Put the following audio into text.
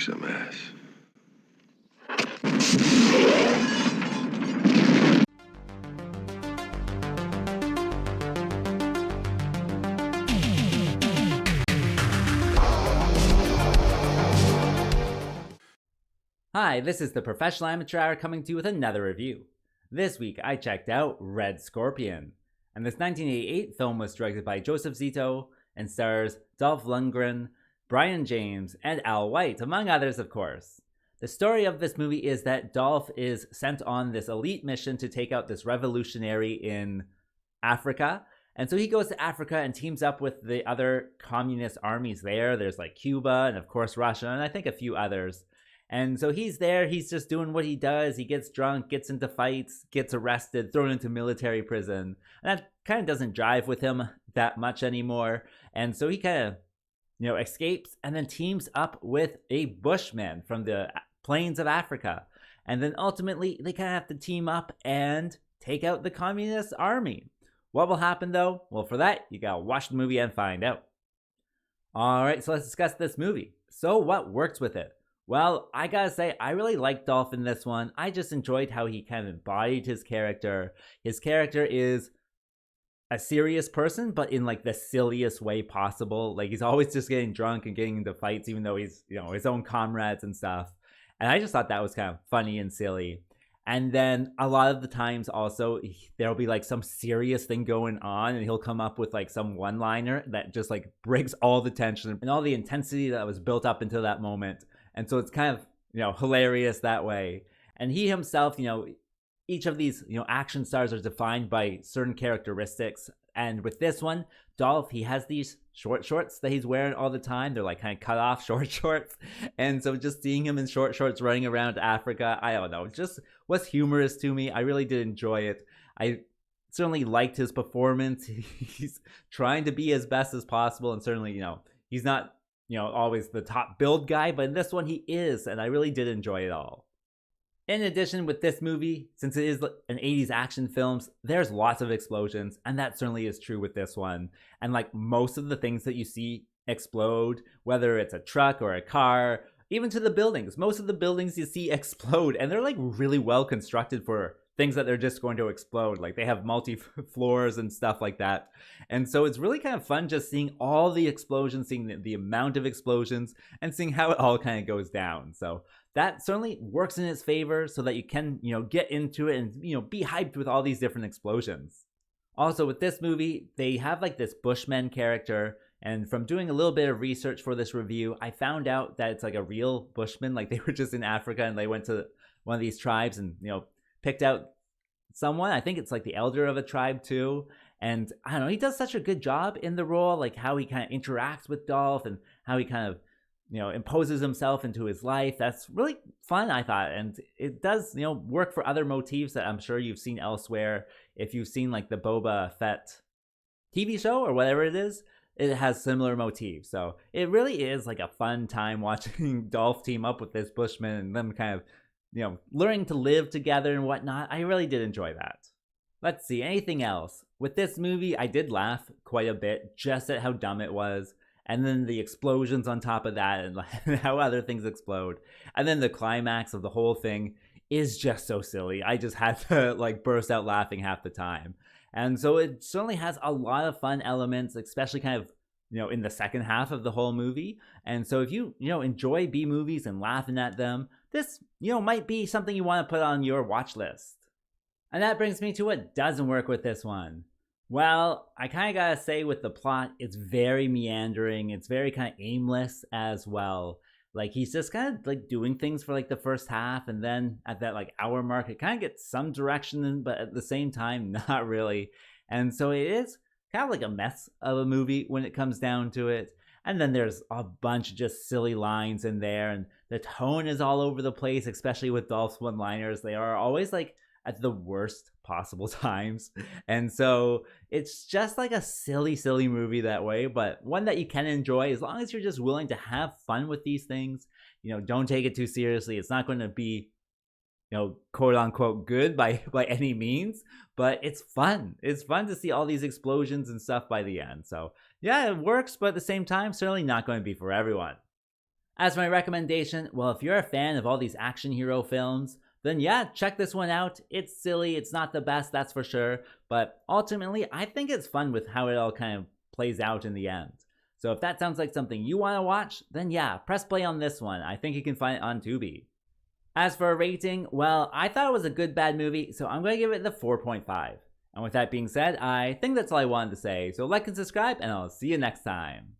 some ass. Hi, this is the Professional Amateur Hour coming to you with another review. This week I checked out Red Scorpion, and this 1988 film was directed by Joseph Zito and stars Dolph Lundgren, Brian James, and Al White, among others of course. The story of this movie is that Dolph is sent on this elite mission to take out this revolutionary in Africa, and so he goes to Africa and teams up with the other communist armies there. There's like Cuba and of course Russia and I think a few others. And so he's there, he's just doing what he does. He gets drunk, gets into fights, gets arrested, thrown into military prison. And that kind of doesn't jive with him that much anymore. And so he kind of, escapes and then teams up with a Bushman from the plains of Africa. And then ultimately, they kind of have to team up and take out the communist army. What will happen though? Well, for that, you gotta watch the movie and find out. All right, so let's discuss this movie. So what works with it? Well, I gotta say, I really liked Dolph in this one. I just enjoyed how he kind of embodied his character. His character is a serious person, but in like the silliest way possible. Like he's always just getting drunk and getting into fights, even though he's, his own comrades and stuff. And I just thought that was kind of funny and silly. And then a lot of the times also, there'll be like some serious thing going on and he'll come up with like some one-liner that just like breaks all the tension and all the intensity that was built up into that moment. And so it's kind of, hilarious that way. And he himself, each of these, action stars are defined by certain characteristics. And with this one, Dolph, he has these short shorts that he's wearing all the time. They're like kind of cut off short shorts. And so just seeing him in short shorts running around Africa, I don't know, just was humorous to me. I really did enjoy it. I certainly liked his performance. He's trying to be as best as possible. And certainly, he's not always the top build guy, but in this one he is, and I really did enjoy it all. In addition, with this movie, since it is an 80s action film, there's lots of explosions, and that certainly is true with this one. And like most of the things that you see explode, whether it's a truck or a car, even to the buildings, most of the buildings you see explode, and they're like really well constructed for things that they're just going to explode. Like they have multi-floors and stuff like that. And so it's really kind of fun just seeing all the explosions, seeing the amount of explosions, and seeing how it all kind of goes down. So that certainly works in its favor so that you can, get into it and, be hyped with all these different explosions. Also with this movie, they have like this Bushman character. And from doing a little bit of research for this review, I found out that it's like a real Bushman. Like they were just in Africa and they went to one of these tribes and, picked out someone. I think it's like the elder of a tribe too. And I don't know, he does such a good job in the role, like how he kind of interacts with Dolph and how he kind of, imposes himself into his life. That's really fun, I thought. And it does, work for other motifs that I'm sure you've seen elsewhere. If you've seen like the Boba Fett TV show or whatever it is, it has similar motifs. So it really is like a fun time watching Dolph team up with this Bushman and them kind of learning to live together and whatnot. I really did enjoy that. Let's see, anything else? With this movie, I did laugh quite a bit just at how dumb it was. And then the explosions on top of that and how other things explode. And then the climax of the whole thing is just so silly. I just had to like burst out laughing half the time. And so it certainly has a lot of fun elements, especially kind of in the second half of the whole movie. And so if you, enjoy B movies and laughing at them, this, might be something you want to put on your watch list. And that brings me to what doesn't work with this one. Well, I kind of gotta say with the plot, it's very meandering. It's very kind of aimless as well. Like he's just kind of like doing things for like the first half, and then at that like hour mark, it kind of gets some direction, but at the same time, not really. And so it is kind of like a mess of a movie when it comes down to it. And then there's a bunch of just silly lines in there, and the tone is all over the place, especially with Dolph's one-liners. They are always like at the worst possible times. And so it's just like a silly movie that way, but one that you can enjoy as long as you're just willing to have fun with these things. Don't take it too seriously. It's not going to be, quote unquote good by any means, but it's fun. It's fun to see all these explosions and stuff by the end. So yeah, it works, but at the same time, certainly not going to be for everyone. As for my recommendation, well, if you're a fan of all these action hero films, then yeah, check this one out. It's silly, it's not the best, that's for sure, but ultimately, I think it's fun with how it all kind of plays out in the end. So if that sounds like something you want to watch, then yeah, press play on this one. I think you can find it on Tubi. As for a rating, well, I thought it was a good bad movie, so I'm going to give it the 4.5. And with that being said, I think that's all I wanted to say, so like and subscribe, and I'll see you next time.